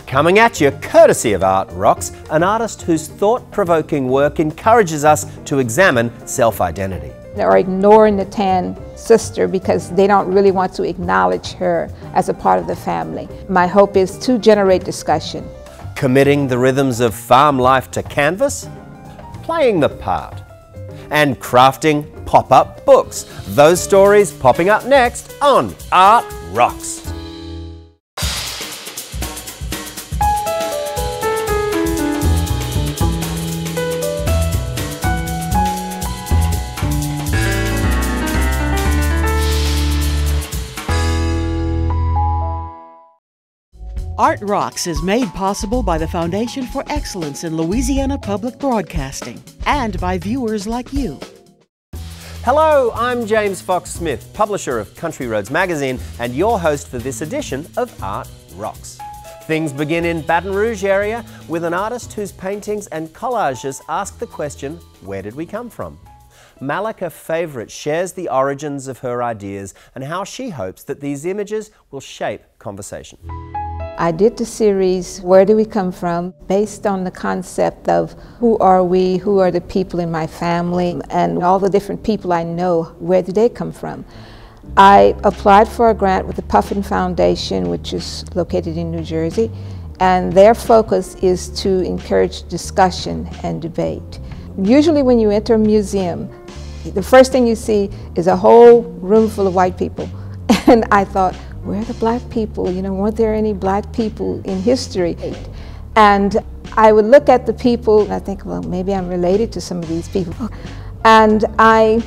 Coming at you, courtesy of Art Rocks, an artist whose thought-provoking work encourages us to examine self-identity. Or ignoring the tan sister because they don't really want to acknowledge her as a part of the family. My hope is to generate discussion. Committing the rhythms of farm life to canvas, playing the part, and crafting pop-up books. Those stories popping up next on Art Rocks. Art Rocks is made possible by the Foundation for Excellence in Louisiana Public Broadcasting and by viewers like you. Hello, I'm James Fox Smith, publisher of Country Roads magazine and your host for this edition of Art Rocks. Things begin in Baton Rouge area with an artist whose paintings and collages ask the question, where did we come from? Malaika Favorite shares the origins of her ideas and how she hopes that these images will shape conversation. I did the series, Where Do We Come From?, based on the concept of who are we, who are the people in my family, and all the different people I know, where do they come from? I applied for a grant with the Puffin Foundation, which is located in New Jersey, and their focus is to encourage discussion and debate. Usually when you enter a museum, the first thing you see is a whole room full of white people. And I thought, where are the black people? You know, weren't there any black people in history? And I would look at the people and I think, well, maybe I'm related to some of these people. And I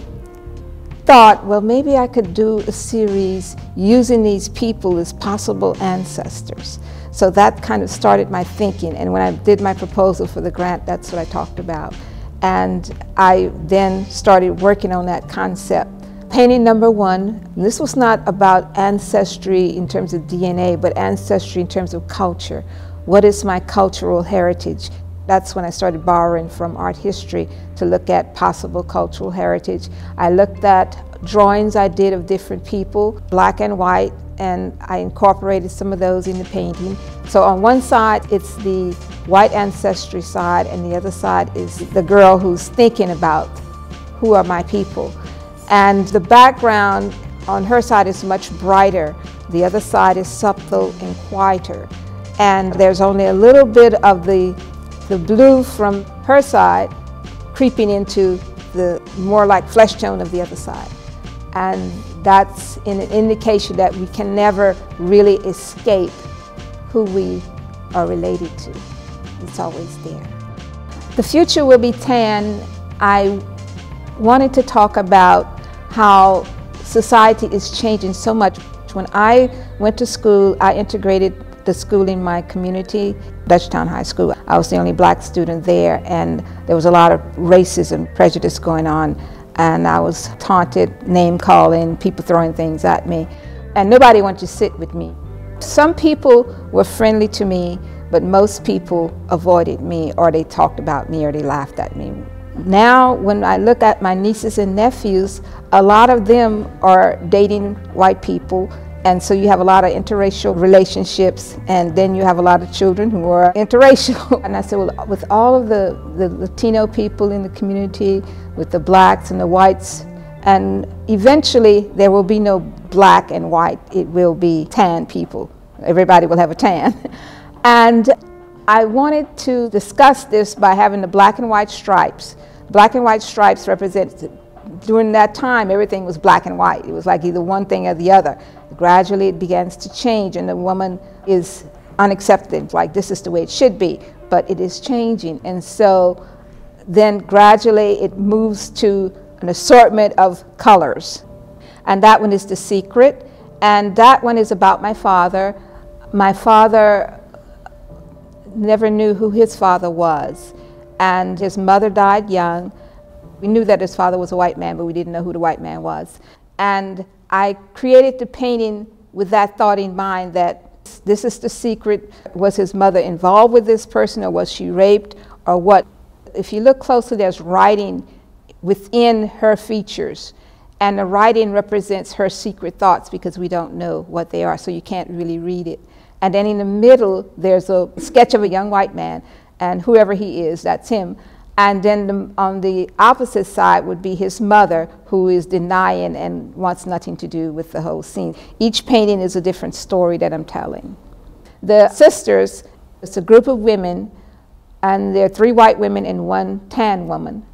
thought, well, maybe I could do a series using these people as possible ancestors. So that kind of started my thinking. And when I did my proposal for the grant, that's what I talked about. And I then started working on that concept. Painting number one, this was not about ancestry in terms of DNA, but ancestry in terms of culture. What is my cultural heritage? That's when I started borrowing from art history to look at possible cultural heritage. I looked at drawings I did of different people, black and white, and I incorporated some of those in the painting. So on one side, it's the white ancestry side, and the other side is the girl who's thinking about who are my people. And the background on her side is much brighter. The other side is subtle and quieter. And there's only a little bit of the blue from her side creeping into the more like flesh tone of the other side. And that's an indication that we can never really escape who we are related to. It's always there. The future will be tan. I wanted to talk about how society is changing so much. When I went to school, I integrated the school in my community, Dutchtown High School. I was the only black student there, and there was a lot of racism, prejudice going on, and I was taunted, name-calling, people throwing things at me, and nobody wanted to sit with me. Some people were friendly to me, but most people avoided me, or they talked about me, or they laughed at me. Now, when I look at my nieces and nephews, a lot of them are dating white people, and so you have a lot of interracial relationships, and then you have a lot of children who are interracial. And I said, well, with all of the Latino people in the community, with the blacks and the whites, and eventually there will be no black and white, it will be tan people. Everybody will have a tan. And I wanted to discuss this by having the black and white stripes. Black and white stripes represent, during that time, everything was black and white. It was like either one thing or the other. Gradually it begins to change, and the woman is unaccepted, like this is the way it should be, but it is changing. And so then gradually it moves to an assortment of colors. And that one is The Secret, and that one is about my father. My father never knew who his father was, and his mother died young. We knew that his father was a white man, but we didn't know who the white man was. And I created the painting with that thought in mind, that this is the secret. Was his mother involved with this person, or was she raped, or what? If you look closely, there's writing within her features, and the writing represents her secret thoughts because we don't know what they are, so you can't really read it. And then in the middle, there's a sketch of a young white man, and whoever he is, that's him. And then on the opposite side would be his mother, who is denying and wants nothing to do with the whole scene. Each painting is a different story that I'm telling. The sisters, it's a group of women, and there are 3 white women and 1 tan woman.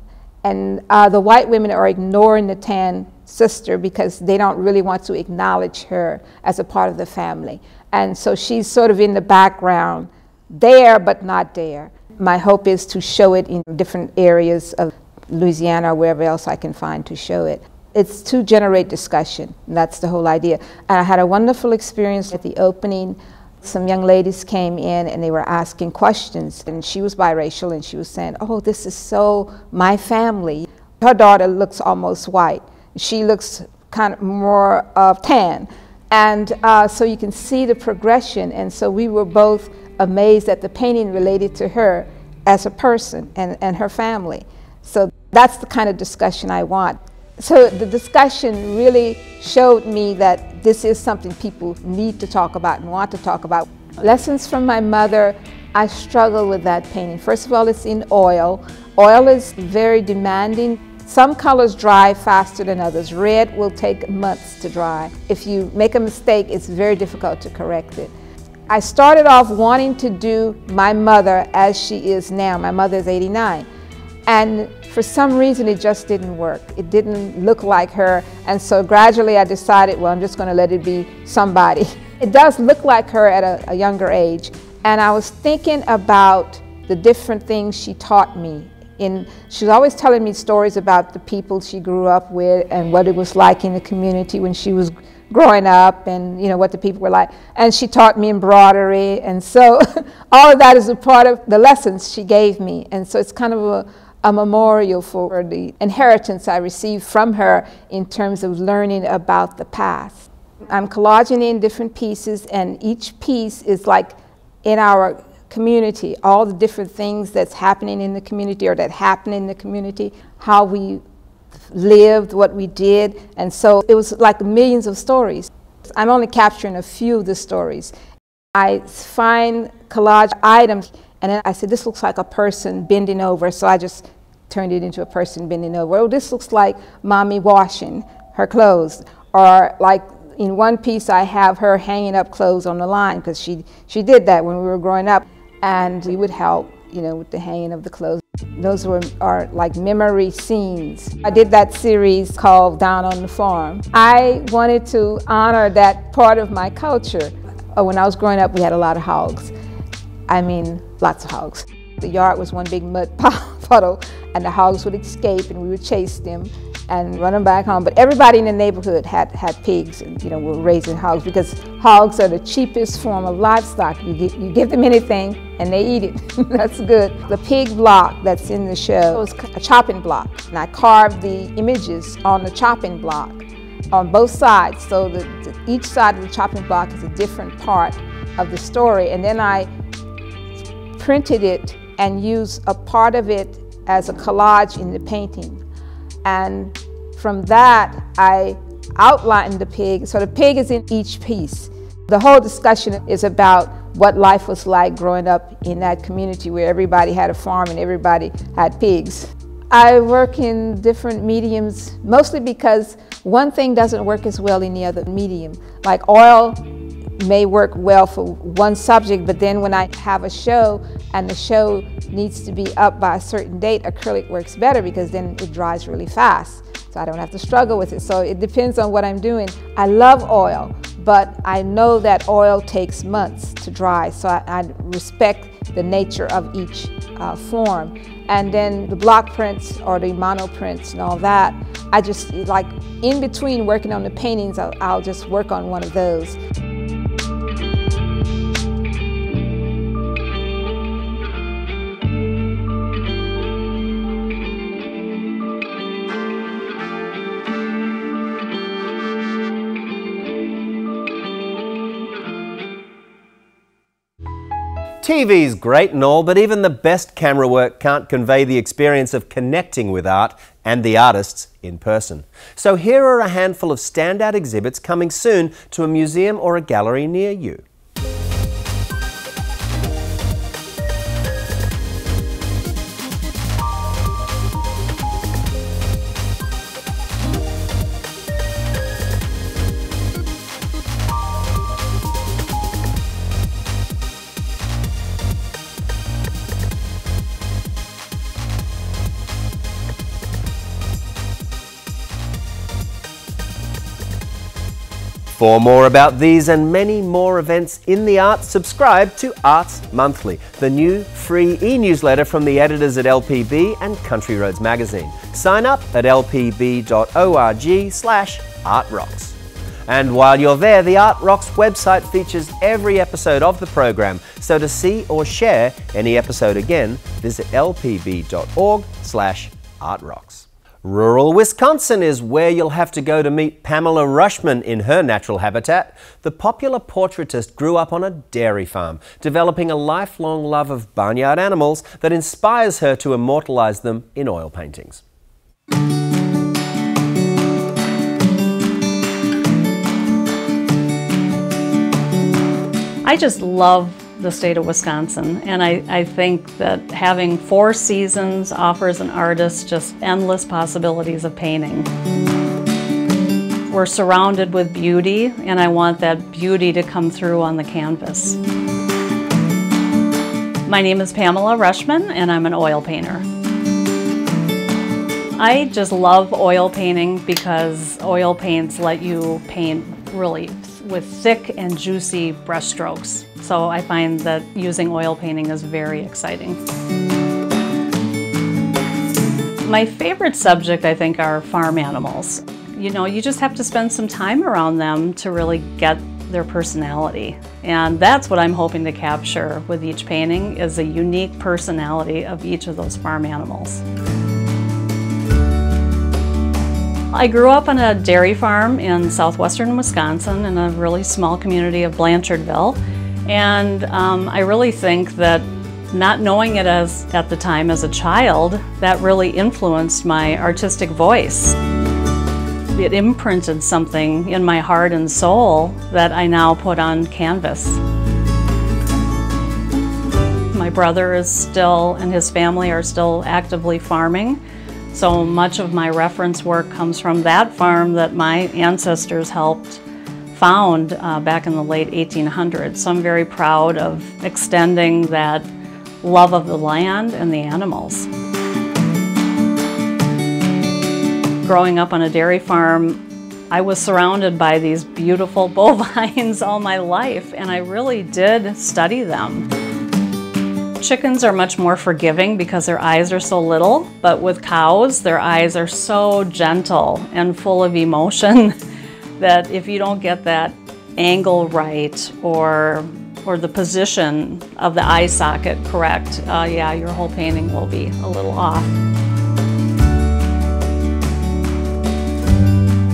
And the white women are ignoring the tan sister because they don't really want to acknowledge her as a part of the family. And so she's sort of in the background, there but not there. My hope is to show it in different areas of Louisiana or wherever else I can find to show it. It's to generate discussion, and that's the whole idea. And I had a wonderful experience at the opening. Some young ladies came in and they were asking questions, and she was biracial, and she was saying, oh, this is so my family. Her daughter looks almost white. She looks kind of more tan. And so you can see the progression, and so we were both amazed that the painting related to her as a person and her family. So that's the kind of discussion I want. So the discussion really showed me that this is something people need to talk about and want to talk about. Lessons from my mother, I struggle with that painting. First of all, it's in oil. Oil is very demanding. Some colors dry faster than others. Red will take months to dry. If you make a mistake, it's very difficult to correct it. I started off wanting to do my mother as she is now. My mother is 89. And for some reason, it just didn't work. It didn't look like her. And so gradually I decided, well, I'm just going to let it be somebody. It does look like her at a younger age. And I was thinking about the different things she taught me. She was always telling me stories about the people she grew up with and what it was like in the community when she was growing up, and you know what the people were like. And she taught me embroidery, and so all of that is a part of the lessons she gave me. And so it's kind of a memorial for the inheritance I received from her in terms of learning about the past. I'm collaging in different pieces, and each piece is like in our community, all the different things that's happening in the community or that happen in the community, how we lived, what we did. And so it was like millions of stories. I'm only capturing a few of the stories. I find collage items, and then I said, this looks like a person bending over, so I just turned it into a person bending over. Oh, this looks like mommy washing her clothes. Or like in one piece I have her hanging up clothes on the line, because she did that when we were growing up, and we would help, you know, with the hanging of the clothes. Those are like memory scenes. I did that series called Down on the Farm. I wanted to honor that part of my culture. When I was growing up, we had a lot of hogs. I mean, lots of hogs. The yard was one big mud puddle, and the hogs would escape, and we would chase them and run them back home. But everybody in the neighborhood had pigs, and you know, were raising hogs, because hogs are the cheapest form of livestock. You give them anything and they eat it. That's good. The pig block that's in the show was a chopping block, and I carved the images on the chopping block on both sides, so that each side of the chopping block is a different part of the story. And then I printed it and used a part of it as a collage in the painting. And from that, I outlined the pig. So the pig is in each piece. The whole discussion is about what life was like growing up in that community where everybody had a farm and everybody had pigs. I work in different mediums, mostly because one thing doesn't work as well in the other medium. Like oil may work well for one subject, but then when I have a show and the show needs to be up by a certain date, acrylic works better because then it dries really fast. So I don't have to struggle with it. So it depends on what I'm doing. I love oil, but I know that oil takes months to dry, so I respect the nature of each form. And then the block prints or the mono prints and all that, I just, like, in between working on the paintings, I'll just work on one of those. TV's great and all, but even the best camera work can't convey the experience of connecting with art and the artists in person. So here are a handful of standout exhibits coming soon to a museum or a gallery near you. For more about these and many more events in the arts, subscribe to Arts Monthly, the new free e-newsletter from the editors at LPB and Country Roads magazine. Sign up at lpb.org/artrocks. And while you're there, the Art Rocks website features every episode of the program, so to see or share any episode again, visit lpb.org/artrocks. Rural Wisconsin is where you'll have to go to meet Pamela Rushman in her natural habitat. The popular portraitist grew up on a dairy farm, developing a lifelong love of barnyard animals that inspires her to immortalize them in oil paintings. I just love the state of Wisconsin, and I think that having 4 seasons offers an artist just endless possibilities of painting. We're surrounded with beauty, and I want that beauty to come through on the canvas. My name is Pamela Rushman, and I'm an oil painter. I just love oil painting because oil paints let you paint really with thick and juicy brush strokes. So I find that using oil painting is very exciting. My favorite subject, I think, are farm animals. You know, you just have to spend some time around them to really get their personality. And that's what I'm hoping to capture with each painting, is a unique personality of each of those farm animals. I grew up on a dairy farm in southwestern Wisconsin in a really small community of Blanchardville. And I really think that not knowing it at the time as a child, that really influenced my artistic voice. It imprinted something in my heart and soul that I now put on canvas. My brother is still, and his family are still actively farming. So much of my reference work comes from that farm that my ancestors helped found back in the late 1800s. So I'm very proud of extending that love of the land and the animals. Growing up on a dairy farm, I was surrounded by these beautiful bovines all my life, and I really did study them. Chickens are much more forgiving because their eyes are so little, but with cows, their eyes are so gentle and full of emotion that if you don't get that angle right or the position of the eye socket correct, yeah, your whole painting will be a little off.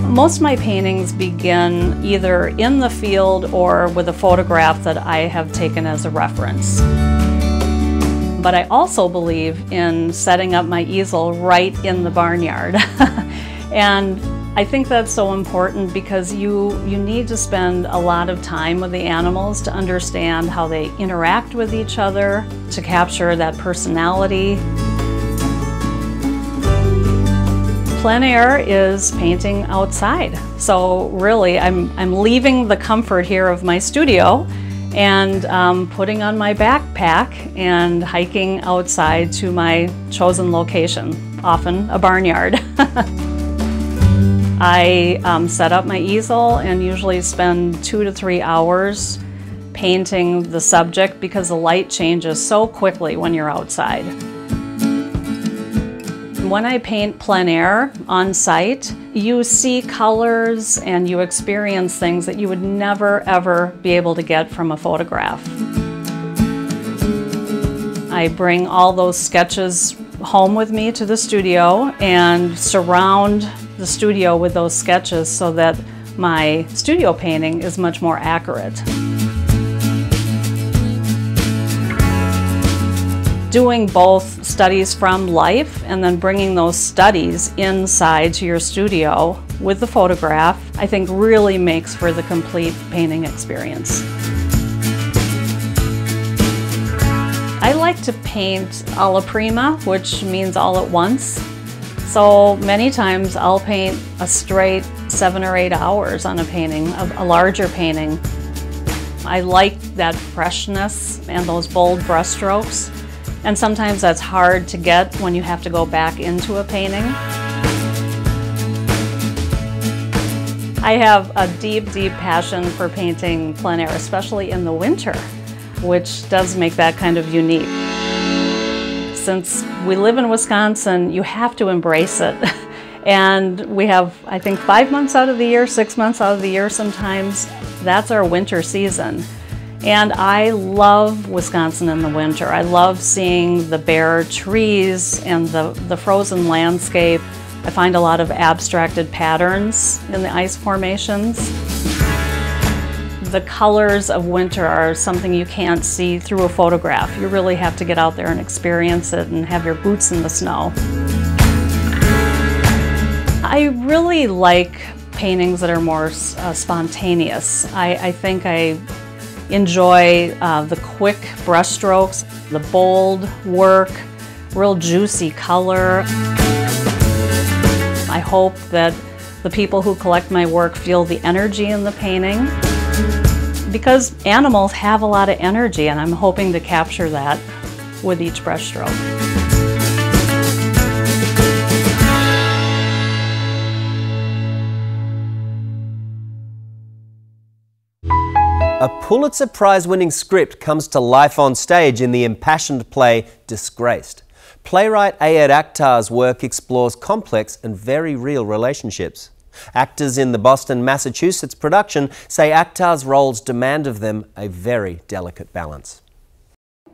Most of my paintings begin either in the field or with a photograph that I have taken as a reference. But I also believe in setting up my easel right in the barnyard. And I think that's so important because you need to spend a lot of time with the animals to understand how they interact with each other, to capture that personality. Plein air is painting outside. So really, I'm leaving the comfort here of my studio and putting on my backpack and hiking outside to my chosen location, often a barnyard. I set up my easel and usually spend 2 to 3 hours painting the subject because the light changes so quickly when you're outside. When I paint plein air on site, you see colors and you experience things that you would never ever be able to get from a photograph. I bring all those sketches home with me to the studio and surround the studio with those sketches so that my studio painting is much more accurate. Doing both studies from life and then bringing those studies inside to your studio with the photograph, I think really makes for the complete painting experience. I like to paint alla prima, which means all at once. So many times I'll paint a straight 7 or 8 hours on a painting, a larger painting. I like that freshness and those bold brush strokes. And sometimes that's hard to get when you have to go back into a painting. I have a deep, deep passion for painting plein air, especially in the winter, which does make that kind of unique. Since we live in Wisconsin, you have to embrace it. And we have, I think, 5 months out of the year, 6 months out of the year sometimes. That's our winter season. And I love Wisconsin in the winter. I love seeing the bare trees and the frozen landscape. I find a lot of abstracted patterns in the ice formations. The colors of winter are something you can't see through a photograph. You really have to get out there and experience it and have your boots in the snow. I really like paintings that are more spontaneous. I think I enjoy the quick brush strokes, the bold work, real juicy color. I hope that the people who collect my work feel the energy in the painting, because animals have a lot of energy, and I'm hoping to capture that with each brushstroke. A Pulitzer Prize-winning script comes to life on stage in the impassioned play Disgraced. Playwright Ayed Akhtar's work explores complex and very real relationships. Actors in the Boston, Massachusetts production say Akhtar's roles demand of them a very delicate balance.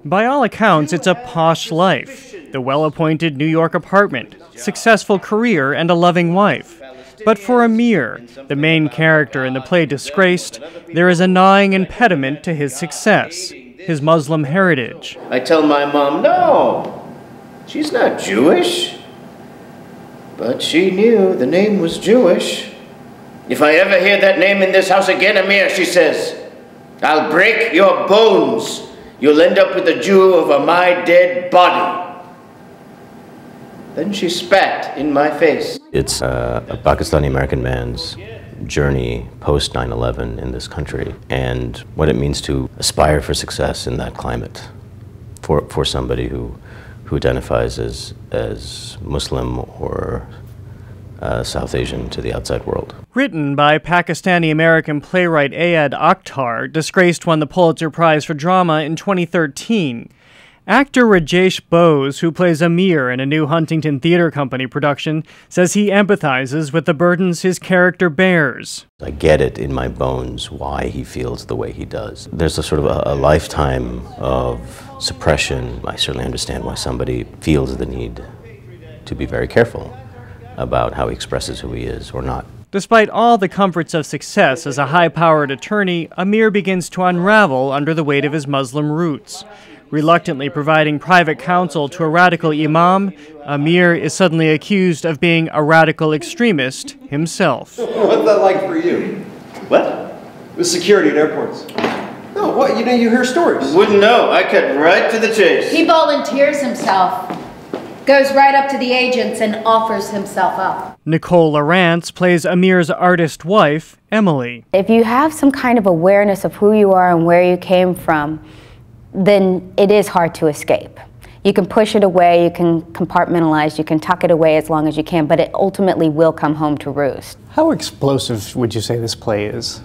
By all accounts, it's a posh life. The well-appointed New York apartment, successful career, and a loving wife. But for Amir, the main character in the play Disgraced, there is a gnawing impediment to his success, his Muslim heritage. I tell my mom, no, she's not Jewish. But she knew the name was Jewish. If I ever hear that name in this house again, Amir, she says, I'll break your bones. You'll end up with a Jew over my dead body. Then she spat in my face. It's a Pakistani-American man's journey post 9/11 in this country, and what it means to aspire for success in that climate for somebody who identifies as Muslim or South Asian to the outside world. Written by Pakistani-American playwright Ayed Akhtar, Disgraced won the Pulitzer Prize for Drama in 2013. Actor Rajesh Bose, who plays Amir in a new Huntington Theatre Company production, says he empathizes with the burdens his character bears. I get it in my bones why he feels the way he does. There's a sort of a lifetime of suppression. I certainly understand why somebody feels the need to be very careful about how he expresses who he is or not. Despite all the comforts of success as a high-powered attorney, Amir begins to unravel under the weight of his Muslim roots. Reluctantly providing private counsel to a radical imam, Amir is suddenly accused of being a radical extremist himself. What's that like for you? What? With security at airports. No, what? You hear stories. Wouldn't know. I cut right to the chase. He volunteers himself, goes right up to the agents and offers himself up. Nicole Lawrence plays Amir's artist wife, Emily. If you have some kind of awareness of who you are and where you came from, then it is hard to escape. You can push it away, you can compartmentalize, you can tuck it away as long as you can, but it ultimately will come home to roost. How explosive would you say this play is?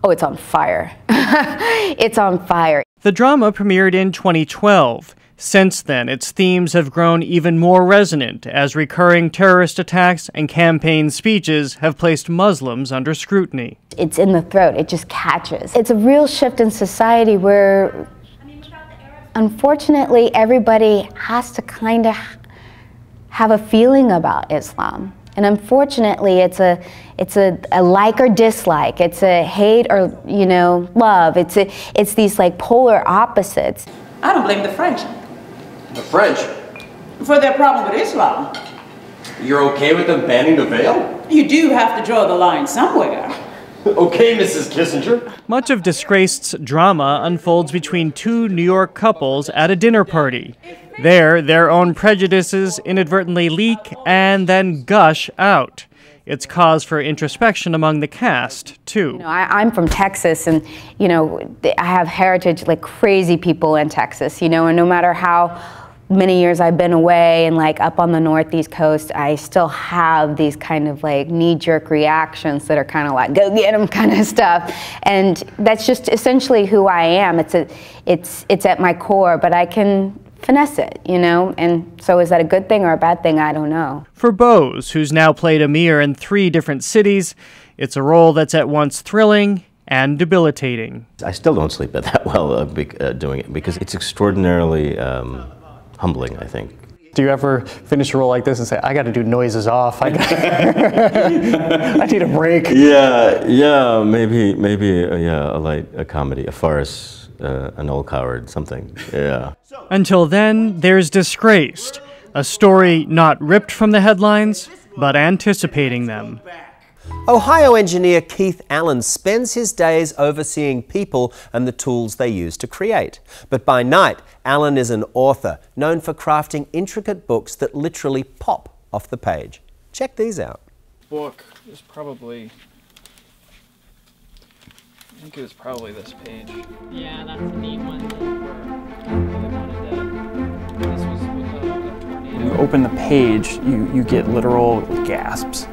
Oh, it's on fire. It's on fire. The drama premiered in 2012. Since then, its themes have grown even more resonant as recurring terrorist attacks and campaign speeches have placed Muslims under scrutiny. It's in the throat, it just catches. It's a real shift in society where, unfortunately, everybody has to kind of have a feeling about Islam. And unfortunately, it's a like or dislike. It's a hate or, love. It's these like polar opposites. I don't blame the French. The French? For their problem with Islam. You're okay with them banning the veil? You do have to draw the line somewhere. Okay, Mrs. Kissinger. Much of Disgraced's drama unfolds between two New York couples at a dinner party. There, their own prejudices inadvertently leak and then gush out. It's cause for introspection among the cast, too. I'm from Texas, and, I have heritage like crazy people in Texas, and no matter how many years I've been away and like up on the Northeast coast, I still have these kind of like knee-jerk reactions that are kind of like, go get them kind of stuff. And that's just essentially who I am. It's at my core, but I can finesse it, you know? And so is that a good thing or a bad thing? I don't know. For Bose, who's now played Amir in 3 different cities, it's a role that's at once thrilling and debilitating. I still don't sleep that well doing it because it's extraordinarily humbling, I think. Do you ever finish a role like this and say, I got to do noises off, I need a break? Yeah, maybe, yeah, a comedy, a farce, an old coward, something, yeah. Until then, there's Disgraced, a story not ripped from the headlines, but anticipating them. Ohio engineer Keith Allen spends his days overseeing people and the tools they use to create. But by night, Allen is an author known for crafting intricate books that literally pop off the page. Check these out. Book is probably, I think it was probably this page. Yeah, that's a neat one. This was with a tornado. You open the page, you get literal gasps.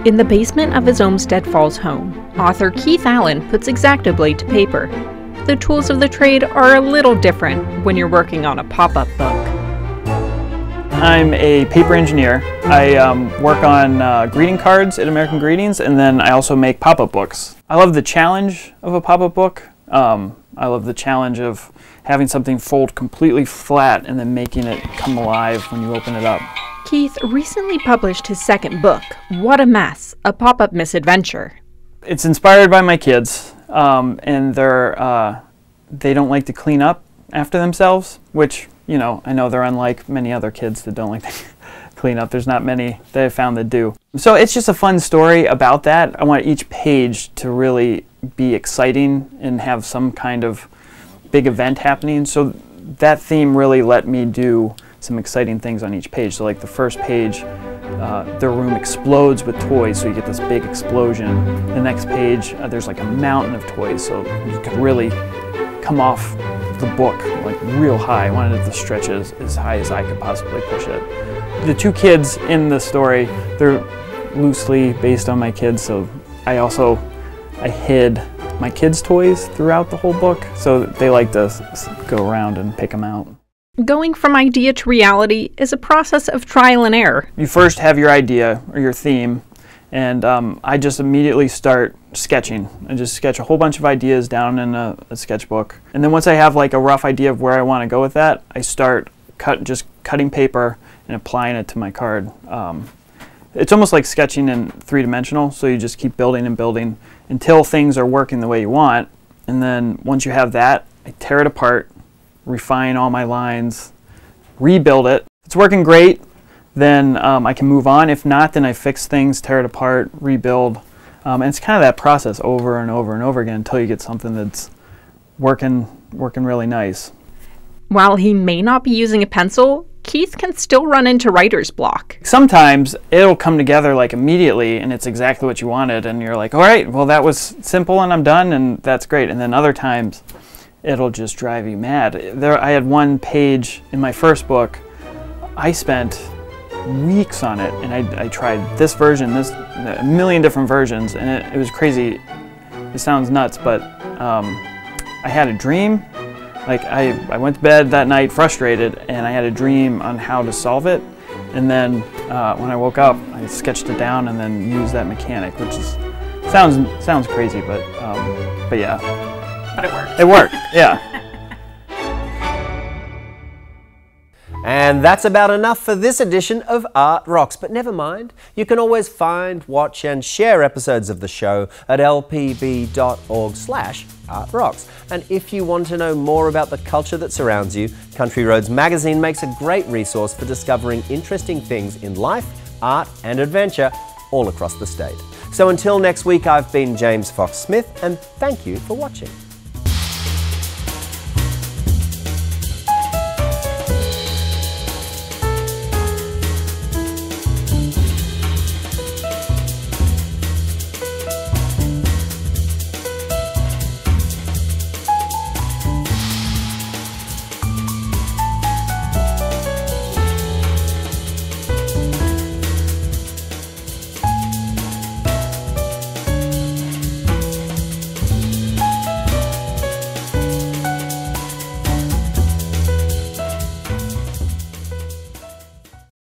In the basement of his Olmsted Falls home, author Keith Allen puts X-Acto to paper. The tools of the trade are a little different when you're working on a pop-up book. I'm a paper engineer. I work on greeting cards at American Greetings, and then I also make pop-up books. I love the challenge of a pop-up book. I love the challenge of having something fold completely flat and then making it come alive when you open it up. Keith recently published his second book, What a Mess, a pop-up misadventure. It's inspired by my kids, and they don't like to clean up after themselves, which, you know, I know they're unlike many other kids that don't like to clean up. There's not many that I've found that do. So it's just a fun story about that. I want each page to really be exciting and have some kind of big event happening. So that theme really let me do some exciting things on each page. So like the first page, the room explodes with toys, so you get this big explosion. The next page, there's like a mountain of toys, so you could really come off the book like real high. I wanted it to stretch as high as I could possibly push it. The 2 kids in the story, they're loosely based on my kids, so I hid my kids' toys throughout the whole book, so they like to go around and pick them out. Going from idea to reality is a process of trial and error. You first have your idea or your theme, and I just immediately start sketching. I just sketch a whole bunch of ideas down in a sketchbook. And then once I have like a rough idea of where I want to go with that, I start just cutting paper and applying it to my card. It's almost like sketching in 3-dimensional, so you just keep building and building until things are working the way you want. And then once you have that, I tear it apart, refine all my lines, rebuild it. If it's working great, then I can move on. If not, then I fix things, tear it apart, rebuild. And it's kind of that process over and over and over again until you get something that's working really nice. While he may not be using a pencil, Keith can still run into writer's block. Sometimes it'll come together like immediately and it's exactly what you wanted, and you're like, all right, well that was simple and I'm done, and that's great. And then other times it'll just drive you mad. I had one page in my first book, I spent weeks on it, and I tried this version, a million different versions, and it was crazy. It sounds nuts, but I had a dream. Like I went to bed that night frustrated, and I had a dream on how to solve it, and then when I woke up, I sketched it down and then used that mechanic, which sounds crazy, but yeah. But it worked. It worked, yeah. And that's about enough for this edition of Art Rocks. But never mind, you can always find, watch and share episodes of the show at lpb.org/artrocks. And if you want to know more about the culture that surrounds you, Country Roads magazine makes a great resource for discovering interesting things in life, art and adventure all across the state. So until next week, I've been James Fox Smith, and thank you for watching.